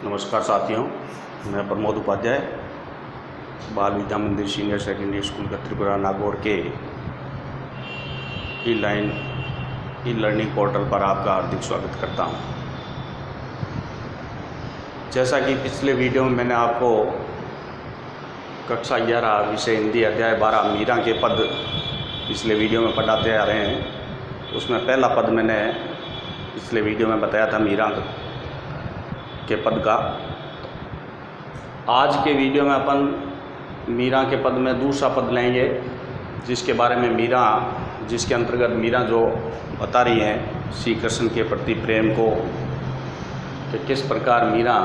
नमस्कार साथियों, मैं प्रमोद उपाध्याय बाल विद्या मंदिर सीनियर सेकेंडरी स्कूल का त्रिपुरा नागौर के ई लर्निंग पोर्टल पर आपका हार्दिक स्वागत करता हूं। जैसा कि पिछले वीडियो में मैंने आपको कक्षा 11 विषय हिंदी अध्याय 12 मीरा के पद पिछले वीडियो में पढ़ाते आ रहे हैं। उसमें पहला पद मैंने पिछले वीडियो में बताया था मीरा के पद का। आज के वीडियो में अपन मीरा के पद में दूसरा पद लेंगे, जिसके बारे में जिसके अंतर्गत मीरा जो बता रही हैं श्री कृष्ण के प्रति प्रेम को, कि किस प्रकार मीरा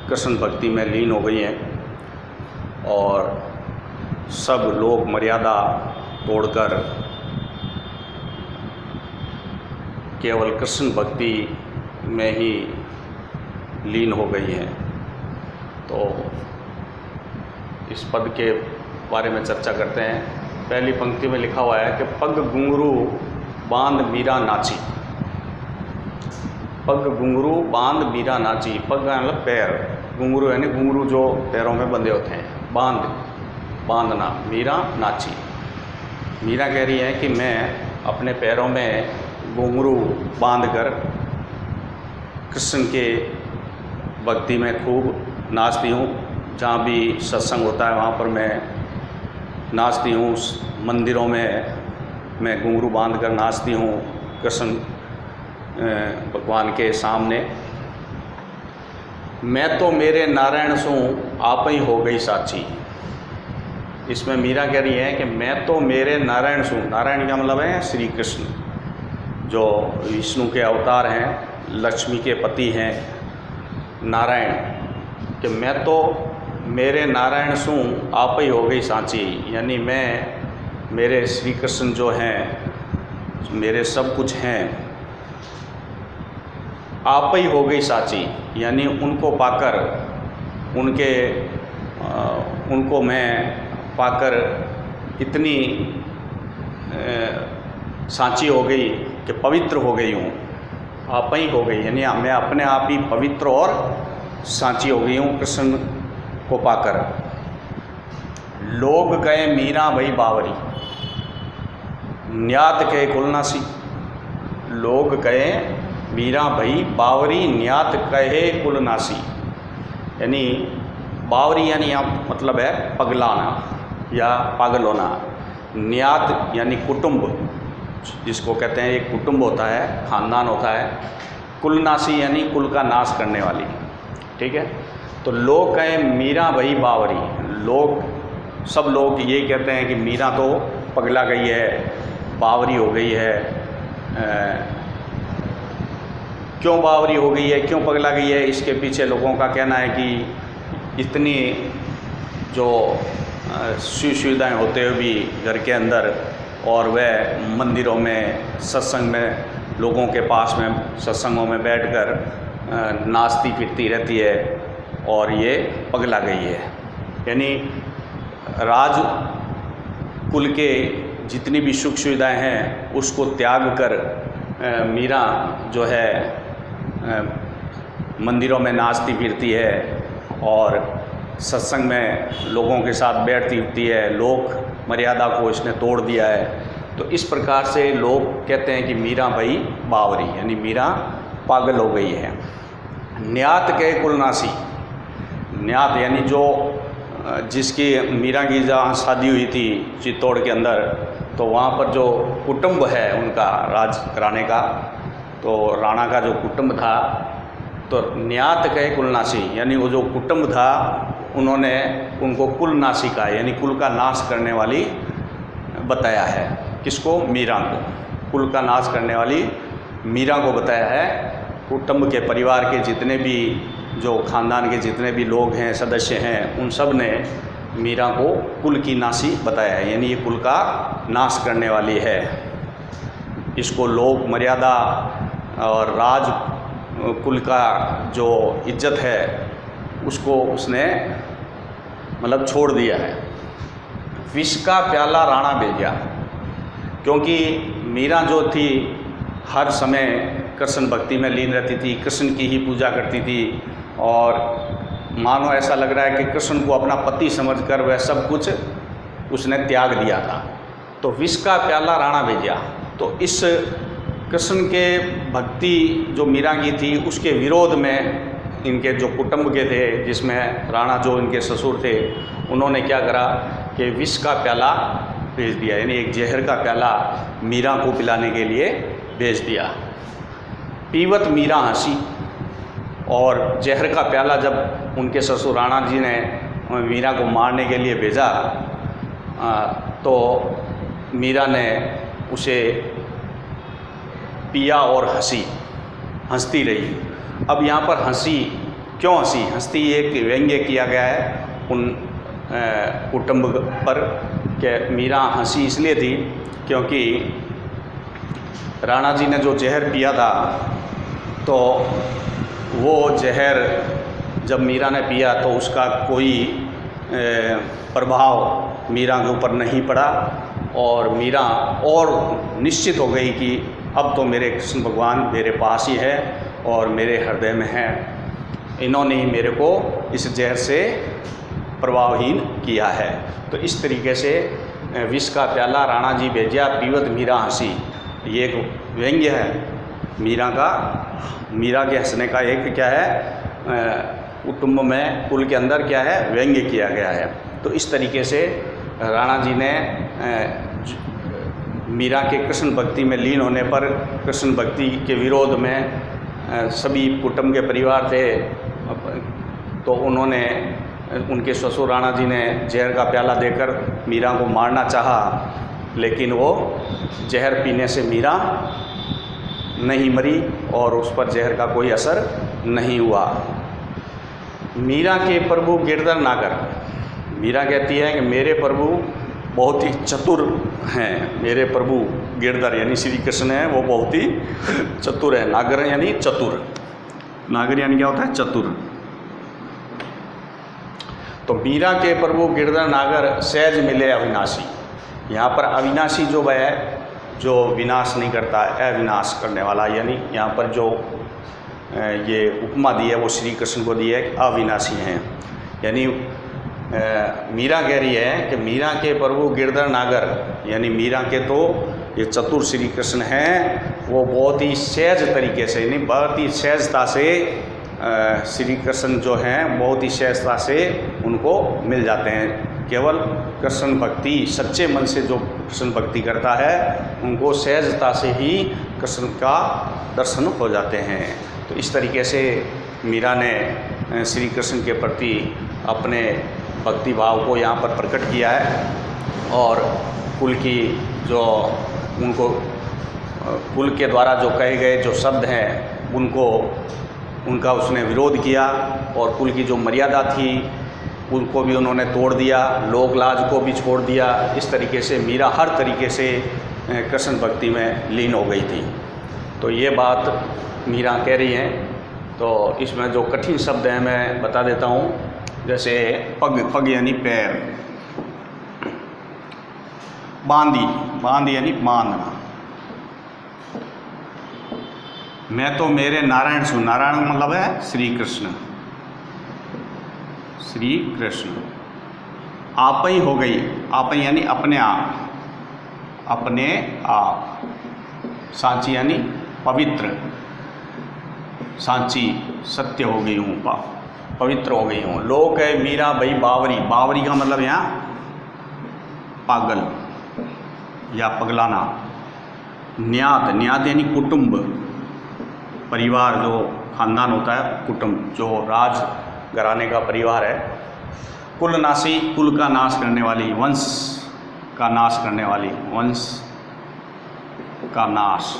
कृष्ण भक्ति में लीन हो गई हैं और सब लोग मर्यादा तोड़कर केवल कृष्ण भक्ति में ही लीन हो गई हैं। तो इस पद के बारे में चर्चा करते हैं। पहली पंक्ति में लिखा हुआ है कि पग घुंघरू बांध मीरा नाची। पग घुंघरू बांध मीरा नाची। पग मतलब पैर, घुंघरू यानी घुंघरू जो पैरों में बंधे होते हैं, बांधना। मीरा नाची। मीरा कह रही है कि मैं अपने पैरों में घुंघरू बांधकर कृष्ण के भक्ति में खूब नाचती हूँ। जहाँ भी सत्संग होता है वहाँ पर मैं नाचती हूँ। मंदिरों में मैं घुंघरू बांधकर नाचती हूँ कृष्ण भगवान के सामने। मैं तो मेरे नारायण सू आप ही हो गई साची। इसमें मीरा कह रही है कि मैं तो मेरे नारायण सू। नारायण का मतलब है श्री कृष्ण, जो विष्णु के अवतार हैं, लक्ष्मी के पति हैं नारायण, कि मैं तो मेरे नारायण सू आप ही हो गई सांची। यानी मैं, मेरे श्री कृष्ण जो हैं, मेरे सब कुछ हैं, आप ही हो गई साची। यानी उनको पाकर, उनको मैं पाकर इतनी सांची हो गई कि पवित्र हो गई हूँ। आप ही हो गई यानी मैं अपने आप ही पवित्र और सांची हो गई हूँ कृष्ण को पाकर। लोग कहे मीरा भई बावरी, न्यात कहे कुलनासी। लोग कहे मीरा भई बावरी, न्यात कहे कुलनासी। यानी बावरी यानी यहाँ मतलब है पगलाना या पागल होना। न्यात यानी कुटुंब, जिसको कहते हैं एक कुटुंब होता है, खानदान होता है। कुलनासी यानी कुल का नाश करने वाली। ठीक है। तो लोग कहें मीरा भई बावरी। सब लोग ये कहते हैं कि मीरा तो पगला गई है, बावरी हो गई है। क्यों बावरी हो गई है, क्यों पगला गई है? इसके पीछे लोगों का कहना है कि इतनी जो सुविधाएं होते हुए भी घर के अंदर, और वह मंदिरों में सत्संग में लोगों के पास में सत्संगों में बैठकर नाचती फिरती रहती है और ये पगला गई है। यानी राज कुल के जितनी भी सुख सुविधाएं हैं उसको त्याग कर मीरा जो है मंदिरों में नाचती फिरती है और सत्संग में लोगों के साथ बैठती उठती है। लोक मर्यादा को इसने तोड़ दिया है। तो इस प्रकार से लोग कहते हैं कि मीरा भई बावरी, यानी मीरा पागल हो गई है। न्यात कहे कुलनासी। न्यात यानी जो जिसकी मीरा की जहाँ शादी हुई थी चित्तौड़ के अंदर, तो वहाँ पर जो कुटुंब है उनका, राज घराने का, तो राणा का जो कुटुंब था, तो न्यात कहे कुलनासी यानी वो जो कुटुंब था उन्होंने उनको कुलनासी का यानी कुल का नाश करने वाली बताया है। किसको? मीरा को। कुल का नाश करने वाली मीरा को बताया है। कुटुंब के परिवार के जितने भी, जो खानदान के जितने भी लोग हैं, सदस्य हैं, उन सब ने मीरा को कुल की नाशी बताया है। यानी ये कुल का नाश करने वाली है। इसको लोक मर्यादा और राज कुल का जो इज्जत है उसको उसने मतलब छोड़ दिया है। विष का प्याला राणा भेजा, क्योंकि मीरा जो थी हर समय कृष्ण भक्ति में लीन रहती थी, कृष्ण की ही पूजा करती थी और मानो ऐसा लग रहा है कि कृष्ण को अपना पति समझकर वह सब कुछ उसने त्याग दिया था। तो विष का प्याला राणा भेजा। तो इस कृष्ण के भक्ति जो मीरा की थी उसके विरोध में इनके जो कुटुंब के थे, जिसमें राणा जो इनके ससुर थे, उन्होंने क्या करा कि विष का प्याला भेज दिया, यानी एक जहर का प्याला मीरा को पिलाने के लिए भेज दिया। पीवत मीरा हंसी। और जहर का प्याला जब उनके ससुर राणा जी ने मीरा को मारने के लिए भेजा तो मीरा ने उसे पिया और हंसती रही। अब यहाँ पर हंसी क्यों हंसी? हंसती एक व्यंग्य किया गया है उन कुटुंब पर कि मीरा हंसी इसलिए थी क्योंकि राणा जी ने जो जहर पिया था तो वो जहर जब मीरा ने पिया तो उसका कोई प्रभाव मीरा के ऊपर नहीं पड़ा और मीरा और निश्चित हो गई कि अब तो मेरे कृष्ण भगवान मेरे पास ही है और मेरे हृदय में है, इन्होंने ही मेरे को इस जहर से प्रभावहीन किया है। तो इस तरीके से विष का प्याला राणा जी भेजा, पीवत मीरा हंसी, ये एक व्यंग्य है मीरा का। मीरा के हंसने का एक क्या है, कुटुंब में कुल के अंदर क्या है, व्यंग्य किया गया है। तो इस तरीके से राणा जी ने मीरा के कृष्ण भक्ति में लीन होने पर कृष्ण भक्ति के विरोध में सभी कुटुंब के परिवार थे, तो उन्होंने उनके ससुर राणा जी ने जहर का प्याला देकर मीरा को मारना चाहा, लेकिन वो जहर पीने से मीरा नहीं मरी और उस पर जहर का कोई असर नहीं हुआ। मीरा के प्रभु गिरधर नागर। मीरा कहती है कि मेरे प्रभु बहुत ही चतुर हैं, मेरे प्रभु गिरधर यानी श्री कृष्ण हैं, वो बहुत ही चतुर है। नागर यानी चतुर, नागर यानी क्या होता है, चतुर। तो मीरा के प्रभु गिरधर नागर सहज मिले अविनाशी। यहाँ पर अविनाशी जो वह है जो विनाश नहीं करता, अविनाश करने वाला, यानी यहाँ पर जो ये उपमा दी है वो श्री कृष्ण को दी है कि अविनाशी हैं। यानी मीरा कह रही है कि मीरा के प्रभु गिरधर नागर, यानी मीरा के तो ये चतुर श्री कृष्ण हैं, वो बहुत ही सहज तरीके से, यानी बहुत ही सहजता से श्री कृष्ण जो हैं बहुत ही सहजता से उनको मिल जाते हैं। केवल कृष्ण भक्ति, सच्चे मन से जो कृष्ण भक्ति करता है उनको सहजता से ही कृष्ण का दर्शन हो जाते हैं। तो इस तरीके से मीरा ने श्री कृष्ण के प्रति अपने भक्ति भाव को यहाँ पर प्रकट किया है और कुल की जो उनको कुल के द्वारा जो कहे गए जो शब्द हैं उनका उसने विरोध किया और कुल की जो मर्यादा थी उनको भी उन्होंने तोड़ दिया, लोक लाज को भी छोड़ दिया। इस तरीके से मीरा हर तरीके से कृष्ण भक्ति में लीन हो गई थी। तो ये बात मीरा कह रही हैं। तो इसमें जो कठिन शब्द हैं मैं बता देता हूँ। जैसे पग, पग यानी पैर, बांदी, बांदी यानी बांधना। मैं तो मेरे नारायण सु, नारायण मतलब है श्री कृष्ण, श्री कृष्ण। आप ही हो गई, आप ही यानी अपने आप, अपने आप। सांची यानी पवित्र, सांची सत्य हो गई हूँ, पवित्र हो गई हूँ। लोक है मीरा भाई बावरी, बावरी का मतलब यहाँ पागल या पगलाना। न्यात, न्यात यानी कुटुंब, परिवार, जो खानदान होता है, कुटुंब, जो राज घराने का परिवार है। कुलनाशी, कुल का नाश करने वाली, वंश का नाश करने वाली, वंश का नाश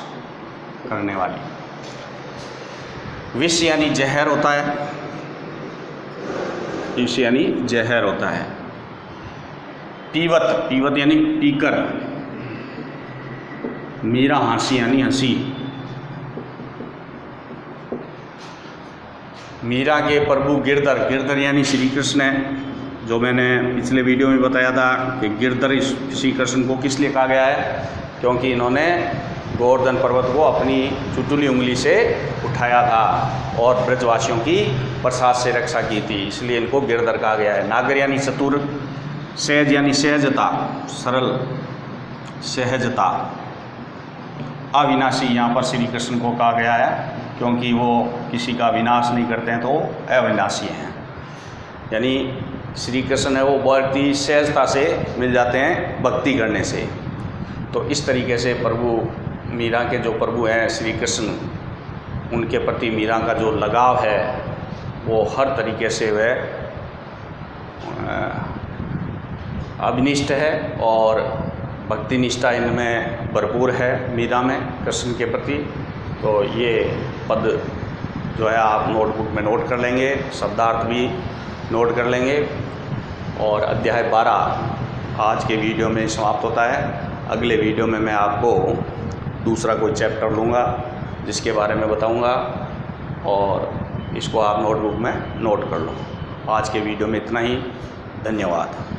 करने वाली। विष यानी जहर होता है, विष यानी जहर होता है। पीवत, पीवत यानी पीकर। मीरा हंसी यानी हंसी। मीरा के प्रभु गिरधर, गिरधर यानी श्री कृष्ण है। जो मैंने पिछले वीडियो में बताया था कि गिरधर श्री कृष्ण को किस लिए कहा गया है, क्योंकि इन्होंने गोवर्धन पर्वत को अपनी चुटुली उंगली से उठाया था और ब्रजवासियों की प्रसाद से रक्षा की थी, इसलिए इनको गिरधर कहा गया है। नागर यानी चतुर, सहज यानी सहजता, सरल, सहजता। अविनाशी यहाँ पर श्री कृष्ण को कहा गया है क्योंकि वो किसी का विनाश नहीं करते हैं, तो अविनाशी हैं। यानी श्री कृष्ण है वो बहुत ही सहजता से मिल जाते हैं भक्ति करने से। तो इस तरीके से प्रभु मीरा के जो प्रभु हैं श्री कृष्ण, उनके प्रति मीरा का जो लगाव है वो हर तरीके से वह अभिनिष्ठ है और भक्ति निष्ठा इनमें भरपूर है मीरा में कृष्ण के प्रति। तो ये पद जो है आप नोटबुक में नोट कर लेंगे, शब्दार्थ भी नोट कर लेंगे। और अध्याय 12 आज के वीडियो में समाप्त होता है। अगले वीडियो में मैं आपको दूसरा कोई चैप्टर लूँगा जिसके बारे में बताऊँगा और इसको आप नोटबुक में नोट कर लो। आज के वीडियो में इतना ही। धन्यवाद।